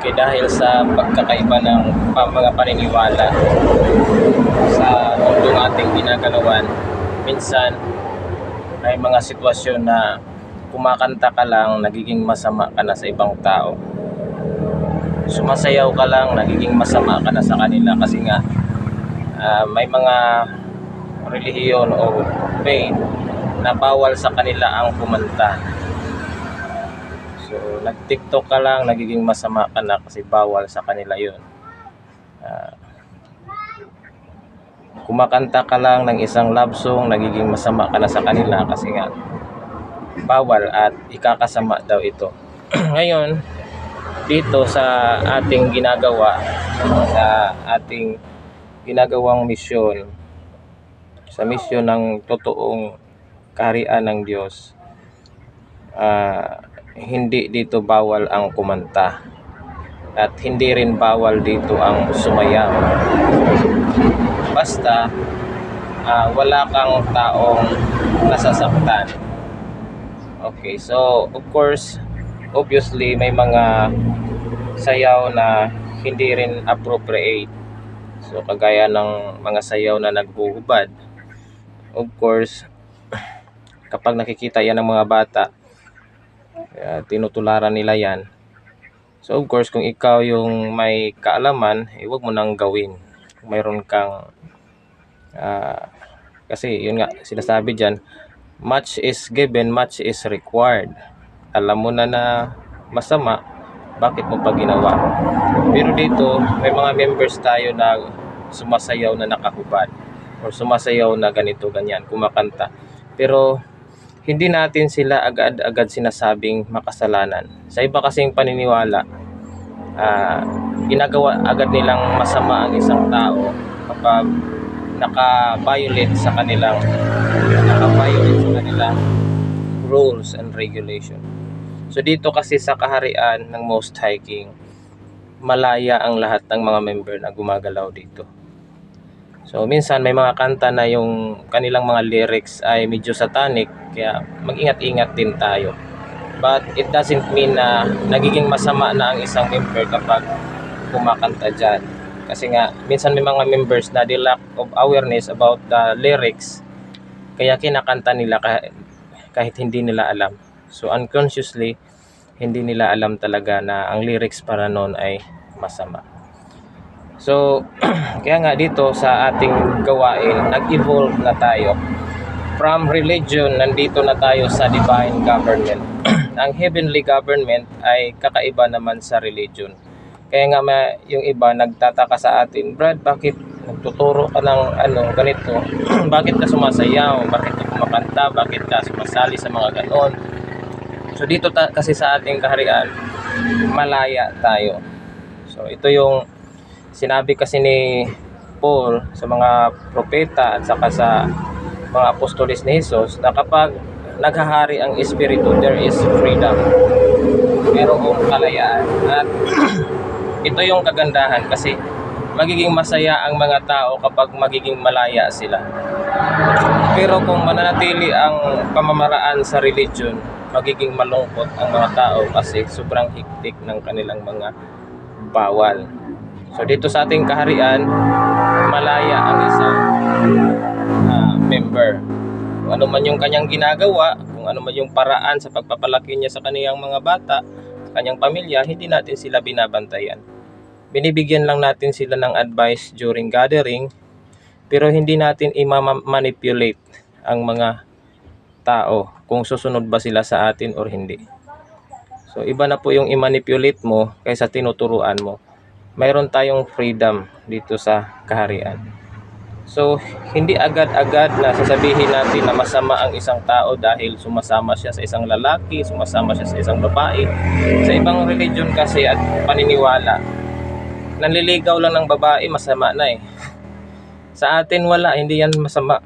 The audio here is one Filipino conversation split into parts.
Okay, dahil sa pagkakaiba ng mga paniniwala sa mundong ating ginagalawan, minsan may mga sitwasyon na kumakanta ka lang, nagiging masama ka na sa ibang tao. Sumasayaw ka lang, nagiging masama ka na sa kanila kasi nga may mga relihiyon o faith na bawal sa kanila ang kumanta. So nag-TikTok ka lang, nagiging masama ka na kasi bawal sa kanila yun. Kumakanta ka lang ng isang love song, nagiging masama ka na sa kanila kasi nga bawal at ikakasama daw ito. Ngayon, dito sa ating ginagawa, sa ating ginagawang misyon, sa misyon ng totoong kaharian ng Diyos, hindi dito bawal ang kumanta at hindi rin bawal dito ang sumayaw. Basta wala kang taong nasasaktan. Okay, so of course, obviously may mga sayaw na hindi rin appropriate. So kagaya ng mga sayaw na naghuhubad. Of course, kapag nakikita yan ng mga bata, tinutularan nila yan. So of course, kung ikaw yung may kaalaman, huwag mo nang gawin. Kung mayroon kang kasi yun nga sinasabi dyan, much is given, much is required. Alam mo na masama, bakit mo pa ginawa? Pero dito may mga members tayo na sumasayaw na nakahubad or sumasayaw na ganito ganyan, kumakanta, pero hindi natin sila agad-agad sinasabing makasalanan. Sa iba kasing paniniwala, ginagawa agad nilang masama ang isang tao kapag naka-violate sa kanilang rules and regulation. So dito kasi sa kaharian ng Most High King, malaya ang lahat ng mga member na gumagalaw dito. So minsan may mga kanta na yung kanilang mga lyrics ay medyo satanic, kaya mag-ingat-ingat din tayo. But it doesn't mean na nagiging masama na ang isang member kapag kumakanta dyan. Kasi nga minsan may mga members na they lack of awareness about the lyrics, kaya kinakanta nila kahit hindi nila alam. So unconsciously, hindi nila alam talaga na ang lyrics para noon ay masama. So kaya nga dito sa ating gawain, nag-evolve na tayo. From religion, nandito na tayo sa divine government. Ang heavenly government ay kakaiba naman sa religion. Kaya nga yung iba nagtataka sa atin, Brad, bakit nagtuturo ka ng ganito? Bakit ka sumasayaw? Bakit ka kumakanta? Bakit ka sumasali sa mga ganon? So dito kasi sa ating kaharian, malaya tayo. So ito yung sinabi kasi ni Paul sa mga propeta at saka sa mga apostolis ni Jesus, na kapag naghahari ang Espiritu, there is freedom. Mayroong kalayaan. At ito yung kagandahan kasi magiging masaya ang mga tao kapag magiging malaya sila. Pero kung mananatili ang pamamaraan sa religion, magiging malungkot ang mga tao kasi sobrang higpit ng kanilang mga bawal. So dito sa ating kaharian, malaya ang isang member. Kung ano man yung kanyang ginagawa, kung ano man yung paraan sa pagpapalaki niya sa kaniyang mga bata, sa kanyang pamilya, hindi natin sila binabantayan. Binibigyan lang natin sila ng advice during gathering, pero hindi natin i-manipulate ang mga tao kung susunod ba sila sa atin or hindi. So iba na po yung i-manipulate mo kaysa tinuturuan mo. Mayroon tayong freedom dito sa kaharian. So hindi agad-agad na sasabihin natin na masama ang isang tao dahil sumasama siya sa isang lalaki, sumasama siya sa isang babae. Sa ibang religion kasi at paniniwala, nanliligaw lang ng babae, masama na eh. Sa atin wala, hindi yan masama.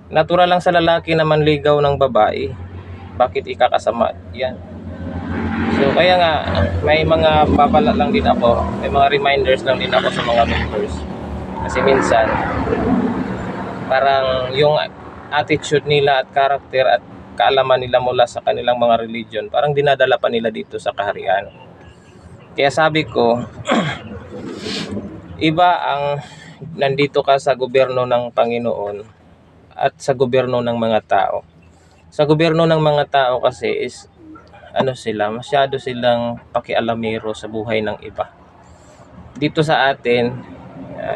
Natural lang sa lalaki na manligaw ng babae. Bakit ikakasama yan? So kaya nga, may mga babala lang din ako, may mga reminders lang din ako sa mga members. Kasi minsan, parang yung attitude nila at character at kaalaman nila mula sa kanilang mga religion, parang dinadala pa nila dito sa kaharian. Kaya sabi ko, iba ang nandito ka sa gobyerno ng Panginoon at sa gobyerno ng mga tao. Sa gobyerno ng mga tao kasi is masyado silang pakialamero sa buhay ng iba. Dito sa atin,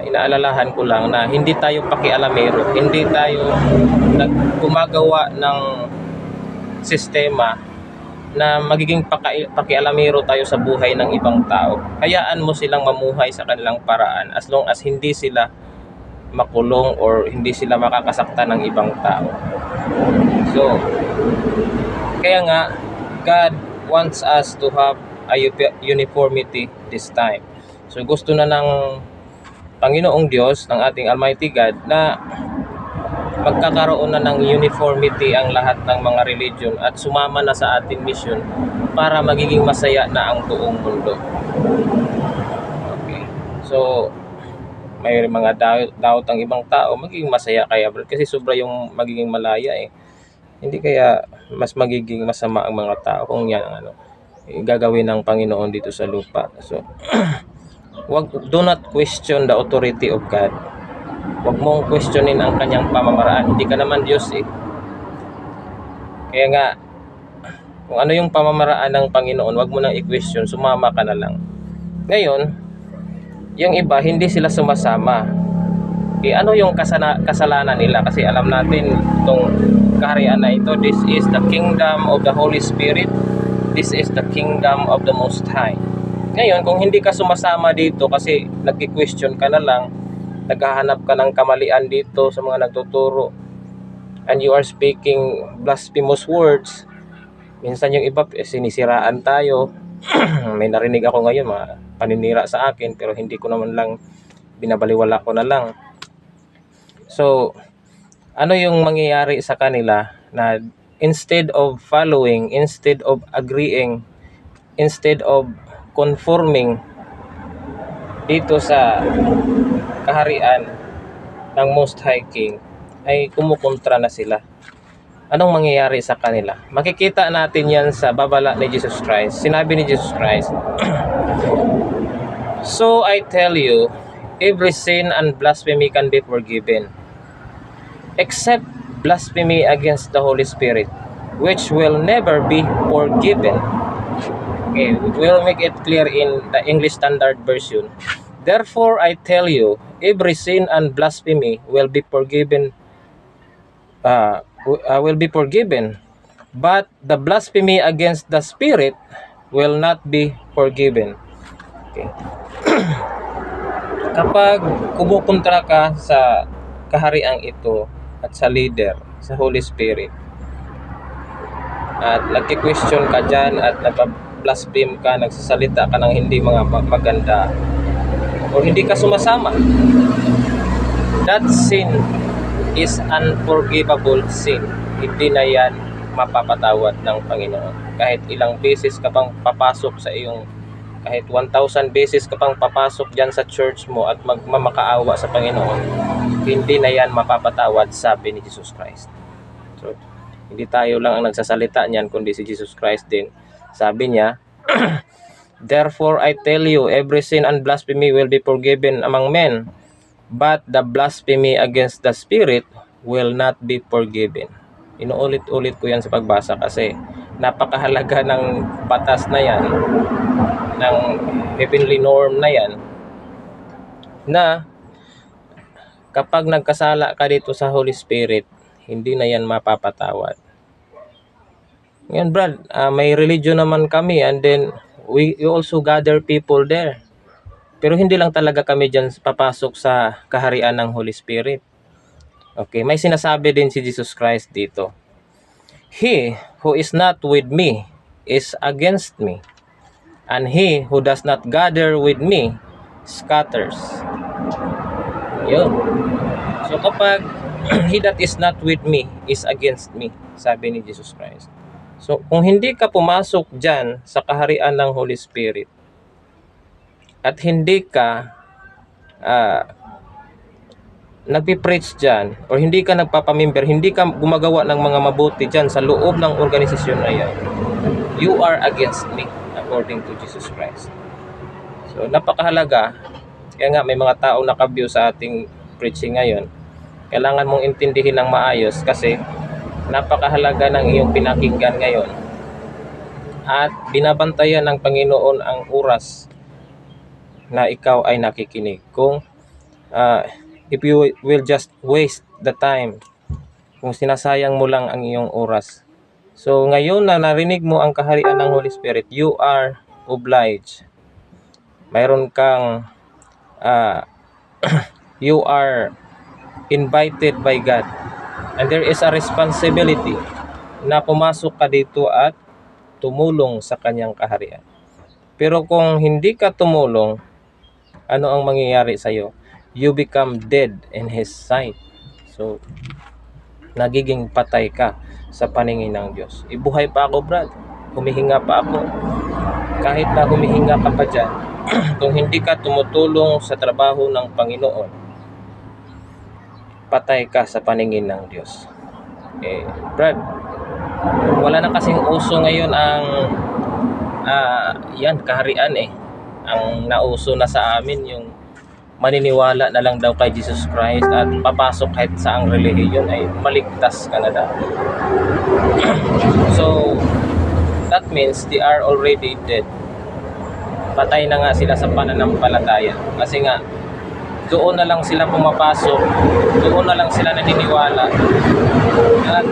inaalalahan ko lang na hindi tayo pakialamero, hindi tayo gumagawa ng sistema na magiging pakialamero tayo sa buhay ng ibang tao. Hayaan mo silang mamuhay sa kanilang paraan as long as hindi sila makulong or hindi sila makakasakta ng ibang tao. So, kaya nga, God wants us to have a uniformity this time. So, gusto na ng Panginoong Diyos, ng ating Almighty God, na magkakaroon na ng uniformity ang lahat ng mga religion at sumama na sa ating mission para magiging masaya na ang buong mundo. Okay. So, may mga doubt ang ibang tao, magiging masaya kaya kasi sobra yung magiging malaya eh. Hindi kaya mas magiging masama ang mga tao kung yan gagawin ng Panginoon dito sa lupa. So, do not question the authority of God. Huwag mong questionin ang kanyang pamamaraan. Hindi ka naman Diyos eh. Kaya nga, kung ano yung pamamaraan ng Panginoon, huwag mo nang i-question, sumama ka na lang. Ngayon, yung iba, hindi sila sumasama. Ano yung kasalanan nila? Kasi alam natin itong kaharian na ito, this is the kingdom of the Holy Spirit. This is the kingdom of the Most High. Ngayon, kung hindi ka sumasama dito kasi nagki-question ka na lang, naghahanap ka ng kamalian dito sa mga nagtuturo, and you are speaking blasphemous words, minsan yung iba sinisiraan tayo. May narinig ako ngayon, mga paninira sa akin, pero hindi ko naman lang, binabaliwala ko na lang. So, ano yung mangyayari sa kanila na instead of following, instead of agreeing, instead of conforming dito sa kaharian ng Most High King, ay kumukontra na sila. Anong mangyayari sa kanila? Makikita natin yan sa babala ni Jesus Christ. Sinabi ni Jesus Christ, "So I tell you, every sin and blasphemy can be forgiven, except blasphemy against the Holy Spirit, which will never be forgiven." Okay, we'll make it clear in the English Standard Version. "Therefore I tell you, every sin and blasphemy will be forgiven, but the blasphemy against the Spirit will not be forgiven." Okay. Kapag kumukontra ka sa kahariang ito at sa leader, sa Holy Spirit, at nagki-question ka dyan at nagpa-blaspheme ka, nagsasalita ka ng hindi mga maganda, o hindi ka sumasama, that sin is unforgivable sin. Hindi na yan mapapatawad ng Panginoon. Kahit ilang beses ka pang papasok sa iyong, kahit 1,000 beses ka pang papasok dyan sa church mo at magmamakaawa sa Panginoon, hindi na yan mapapatawad, sabi ni Jesus Christ. So, hindi tayo lang ang nagsasalita niyan, kundi si Jesus Christ din. Sabi niya, "Therefore I tell you, every sin and blasphemy will be forgiven among men, but the blasphemy against the Spirit will not be forgiven." Inuulit-ulit ko yan sa pagbasa kasi napakahalaga ng batas na yan, ng heavenly norm na yan, na kapag nagkasala ka dito sa Holy Spirit, hindi na yan mapapatawad. Ngayon Brad, may religion naman kami, and then we also gather people there. Pero hindi lang talaga kami dyan papasok sa kaharian ng Holy Spirit. Okay, may sinasabi din si Jesus Christ dito. "He who is not with me is against me, and he who does not gather with me scatters." Yun. So kapag he that is not with me is against me, sabi ni Jesus Christ. So kung hindi ka pumasok dyan sa kaharian ng Holy Spirit, at hindi ka nagpipreach dyan, or hindi ka nagpapamember, hindi ka gumagawa ng mga mabuti dyan sa loob ng organisasyon na yan, you are against me, according to Jesus Christ. So napakahalaga. Kaya nga may mga tao naka-view sa ating preaching ngayon. Kailangan mong intindihin ng maayos kasi napakahalaga ng iyong pinakinggan ngayon. At binabantayan ng Panginoon ang oras na ikaw ay nakikinig. Kung if you will just waste the time, kung sinasayang mo lang ang iyong oras. So ngayon na narinig mo ang kaharian ng Holy Spirit, you are obliged. Mayroon kang you are invited by God. And there is a responsibility na pumasok ka dito at tumulong sa kanyang kaharian. Pero kung hindi ka tumulong, ano ang mangyayari sa iyo? You become dead in His sight. So, nagiging patay ka sa paningin ng Diyos. Ibuhay pa ako, Brad. Humihinga pa ako. Kahit na humihinga ka pa dyan, kung hindi ka tumutulong sa trabaho ng Panginoon, patay ka sa paningin ng Diyos. Brad, wala na kasing uso ngayon ang kaharian Ang nauso na sa amin yung maniniwala na lang daw kay Jesus Christ at papasok kahit sa ang relihiyon ay maligtas ka na daw. So, that means they are already dead. Patay na nga sila sa pananampalataya. Kasi nga, doon na lang sila pumapasok, doon na lang sila naniniwala, at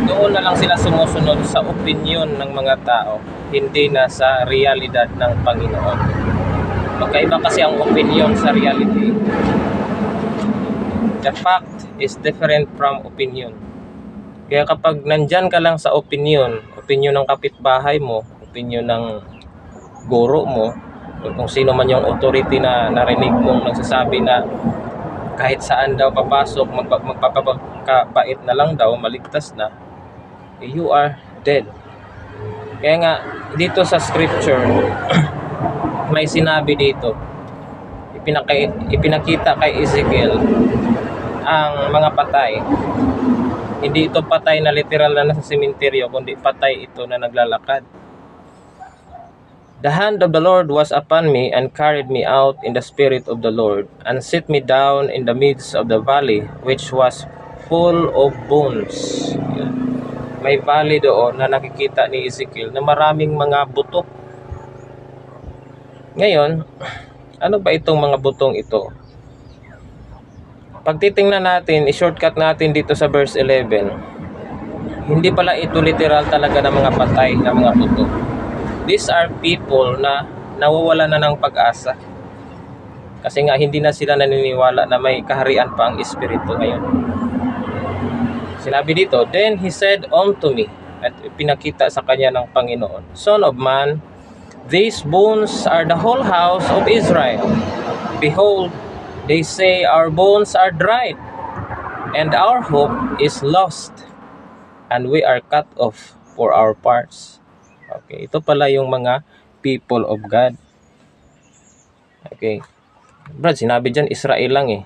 doon na lang sila sumusunod sa opinion ng mga tao, hindi na sa realidad ng Panginoon. Magkaiba kasi ang opinion sa reality. The fact is different from opinion. Kaya kapag nandyan ka lang sa opinion ng kapitbahay mo, opinion ng guro mo, kung sino man yung authority na narinig mong nagsasabi na kahit saan daw papasok, magpapakabait na lang daw, maligtas na, you are dead. Kaya nga, dito sa scripture, may sinabi dito, ipinakita kay Ezekiel ang mga patay. Hindi ito patay na literal na nasa sementeryo, kundi patay ito na naglalakad. The hand of the Lord was upon me and carried me out in the spirit of the Lord and set me down in the midst of the valley which was full of bones. May valley doon na nakikita ni Ezekiel na maraming mga buto. Ngayon, ano ba itong mga butong ito? Pag titingnan natin, i-shortcut natin dito sa verse 11, hindi pala ito literal talaga ng mga patay na mga buto. These are people na nawawala na ng pag-asa. Kasi nga hindi na sila naniniwala na may kaharian pa ang Espiritu ngayon. Sinabi dito, then he said unto me, at pinakita sa kanya ng Panginoon, Son of man, these bones are the whole house of Israel. Behold, they say our bones are dried, and our hope is lost, and we are cut off for our parts. Okay, ito pala yung mga people of God. Okay. Brad, sinabi dyan, Israel lang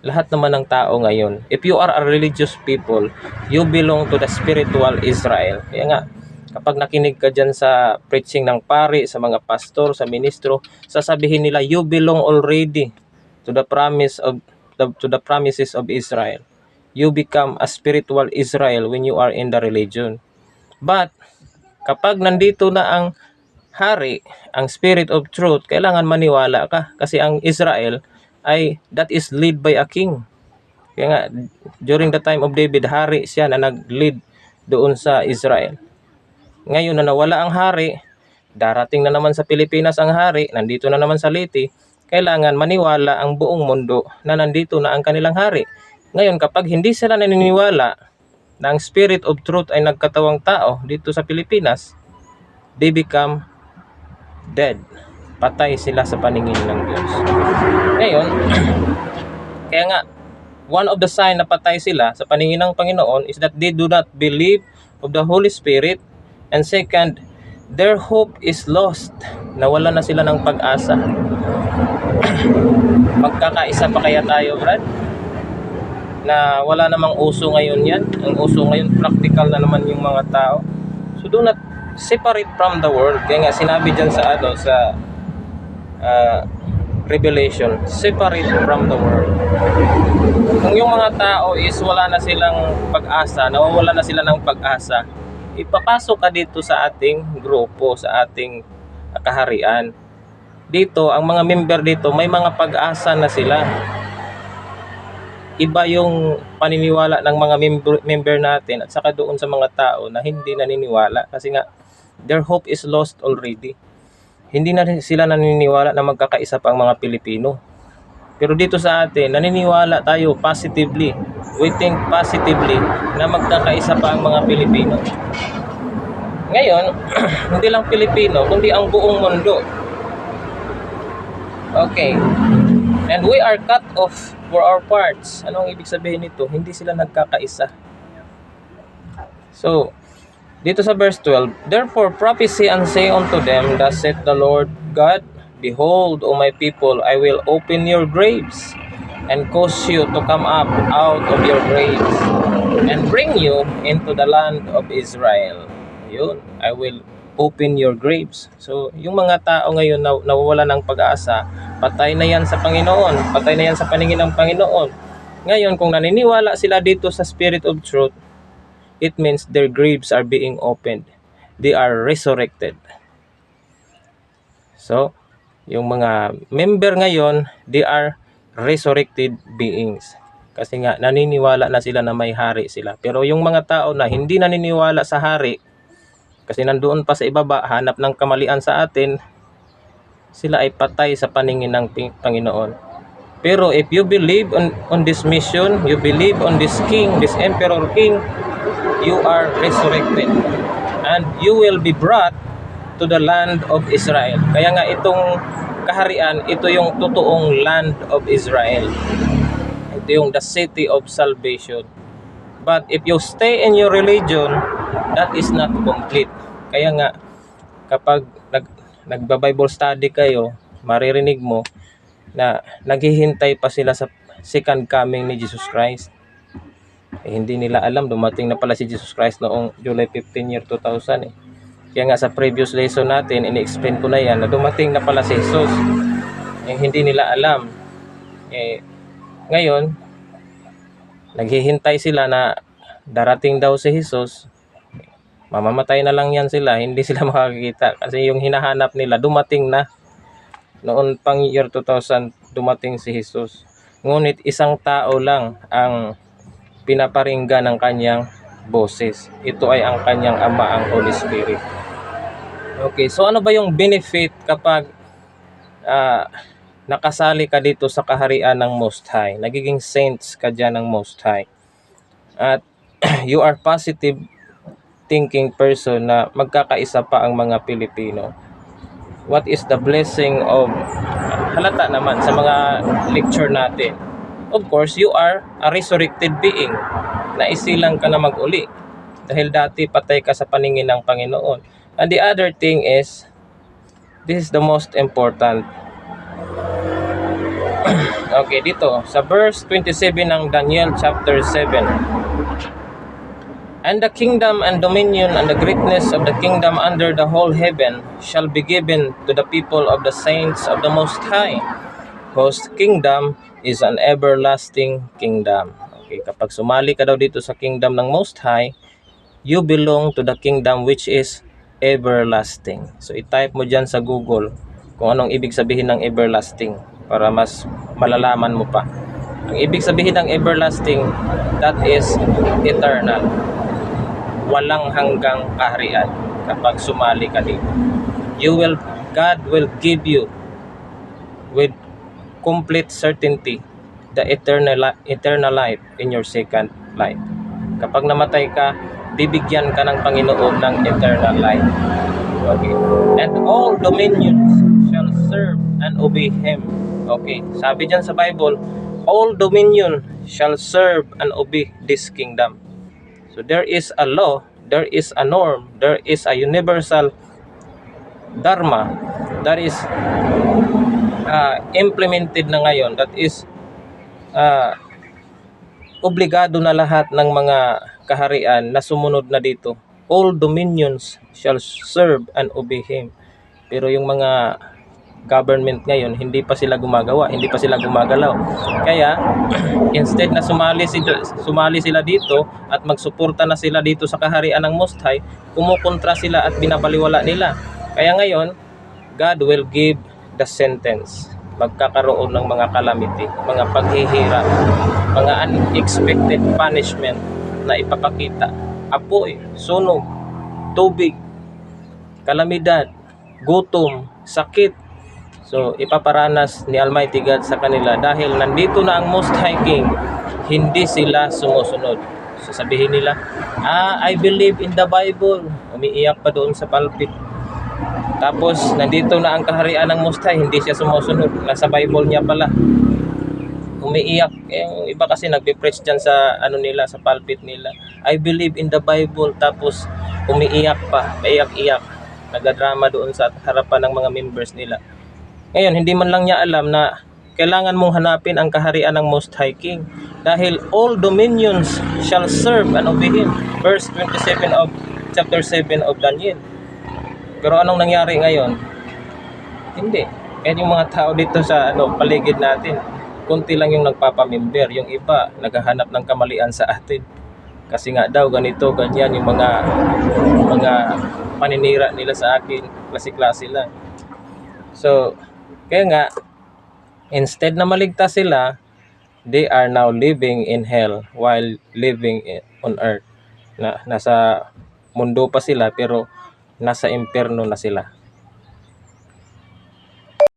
Lahat naman ng tao ngayon, if you are a religious people, you belong to the spiritual Israel. Kaya nga, kapag nakinig ka dyan sa preaching ng pari, sa mga pastor, sa ministro, sasabihin nila, you belong already to the promises of Israel. You become a spiritual Israel when you are in the religion. But, kapag nandito na ang hari, ang spirit of truth, kailangan maniwala ka. Kasi ang Israel that is led by a king. Kaya nga, during the time of David, hari siya na nag-lead doon sa Israel. Ngayon na nawala ang hari, darating na naman sa Pilipinas ang hari, nandito na naman sa Leyte, kailangan maniwala ang buong mundo na nandito na ang kanilang hari. Ngayon, kapag hindi sila naniniwala na ang spirit of truth ay nagkatawang tao dito sa Pilipinas, they become dead. Patay sila sa paningin ng Diyos. Ngayon, kaya nga, one of the sign na patay sila sa paningin ng Panginoon is that they do not believe of the Holy Spirit, and second, their hope is lost. Nawala na sila ng pag-asa. Magkakaisa pa kaya tayo, Brad? Na wala namang uso ngayon yan. Ang uso ngayon, practical na naman yung mga tao. So do not separate from the world. Kaya nga sinabi dyan sa revelation, separate from the world. Kung yung mga tao is wala na silang pag-asa, nawawala na sila ng pag-asa, ipapasok ka dito sa ating grupo, sa ating kaharian. Dito, ang mga member dito, may mga pag-asa na sila. Iba yung paniniwala ng mga member natin at saka doon sa mga tao na hindi naniniwala. Kasi nga, their hope is lost already. Hindi na sila naniniwala na magkakaisa pa ang mga Pilipino. Pero dito sa atin, naniniwala tayo positively. We think positively na magkakaisa pa ang mga Pilipino. Ngayon, hindi lang Pilipino, kundi ang buong mundo. Okay. And we are cut off for our parts. Ano ang ibig sabihin nito? Hindi sila nagkakaisa. So, dito sa verse 12, therefore prophesy and say unto them, thus saith the Lord God, behold, O my people, I will open your graves, and cause you to come up out of your graves, and bring you into the land of Israel. Yun, I will open your graves. So, yung mga tao ngayon na nawawala ng pag-asa, patay na yan sa Panginoon, patay na yan sa paningin ng Panginoon. Ngayon, kung naniniwala sila dito sa Spirit of Truth, it means their graves are being opened. They are resurrected. So, yung mga member ngayon, they are resurrected beings. Kasi nga, naniniwala na sila na may hari sila. Pero yung mga tao na hindi naniniwala sa hari, kasi nandoon pa sa ibaba, hanap ng kamalian sa atin, sila ay patay sa paningin ng Panginoon. Pero if you believe on this mission, you believe on this king, this emperor king, you are resurrected. And you will be brought to the land of Israel. Kaya nga itong kaharian, ito yung totoong land of Israel. Ito yung the city of salvation. But if you stay in your religion, that is not complete. Kaya nga, kapag nagba-Bible study kayo, maririnig mo na naghihintay pa sila sa second coming ni Jesus Christ. Hindi nila alam, dumating na pala si Jesus Christ noong July 15 year 2000 eh. Kaya nga sa previous lesson natin, ini-explain ko na yan, na dumating na pala si Jesus. Hindi nila alam. Ngayon, naghihintay sila na darating daw si Jesus. Mamamatay na lang yan sila, hindi sila makakita. Kasi yung hinahanap nila, dumating na. Noon pang year 2000, dumating si Jesus. Ngunit isang tao lang ang pinaparinggan ng kanyang boses. Ito ay ang kanyang Ama, ang Holy Spirit. Okay, so ano ba yung benefit kapag nakasali ka dito sa kaharian ng Most High? Nagiging saints ka dyan ng Most High. At you are positive thinking person na magkakaisa pa ang mga Pilipino. What is the blessing of, halata naman sa mga lecture natin. Of course, you are a resurrected being. Naisilang ka na mag-uli. Dahil dati patay ka sa paningin ng Panginoon. And the other thing is, this is the most important. Okay, dito, sa verse 27 ng Daniel chapter 7. And the kingdom and dominion and the greatness of the kingdom under the whole heaven shall be given to the people of the saints of the Most High, whose kingdom is an everlasting kingdom. Okay, kapag sumali ka daw dito sa kingdom ng Most High, you belong to the kingdom which is everlasting. So, i-type mo dyan sa Google kung anong ibig sabihin ng everlasting para mas malalaman mo pa. Ang ibig sabihin ng everlasting, that is eternal. Walang hanggang kaharian kapag sumali ka dito. God will give you with complete certainty the eternal life in your second life. Kapag namatay ka, bibigyan ka ng Panginoon ng eternal life. Okay. And all dominions shall serve and obey Him. Okay. Sabi dyan sa Bible, all dominion shall serve and obey this kingdom. So there is a law, there is a norm, there is a universal dharma that is implemented na ngayon, that is obligado na lahat ng mga kaharian na sumunod na dito. All dominions shall serve and obey Him. Pero yung mga government ngayon, hindi pa sila gumagawa, hindi pa sila gumagalaw. Kaya instead na sumali sila dito at magsuporta na sila dito sa kaharian ng Most High, kumukontra sila at binabaliwala nila. Kaya ngayon, God will give the sentence. Magkakaroon ng mga calamity, mga paghihirap, mga unexpected punishment na ipapakita. Apoy, sunog, tubig, kalamidad, gutom, sakit. So ipaparanas ni Almighty God sa kanila dahil nandito na ang Most High King, hindi sila sumusunod. So sabihin nila, I believe in the Bible. Umiiyak pa doon sa pulpit. Tapos nandito na ang kaharian ng Most High, hindi siya sumusunod. Nasa Bible niya pala. Umiiyak. Yung iba kasi nagpe-preach dyan sa nila, sa pulpit nila. I believe in the Bible, tapos umiiyak pa, paiyak-iyak. Nagadrama doon sa harapan ng mga members nila. Ngayon, hindi man lang niya alam na kailangan mong hanapin ang kaharian ng Most High King. Dahil all dominions shall serve and obey Him. Verse 27 of chapter 7 of Daniel. Pero anong nangyari ngayon? Hindi. Kaya yung mga tao dito sa paligid natin, konti lang yung nagpapamember. Yung iba, naghahanap ng kamalian sa atin. Kasi nga daw, ganito, ganyan, yung mga paninira nila sa akin, klase-klase lang. So, kaya nga, instead na maligtas sila, they are now living in hell while living on earth. Nasa mundo pa sila, pero nasa impyerno na sila.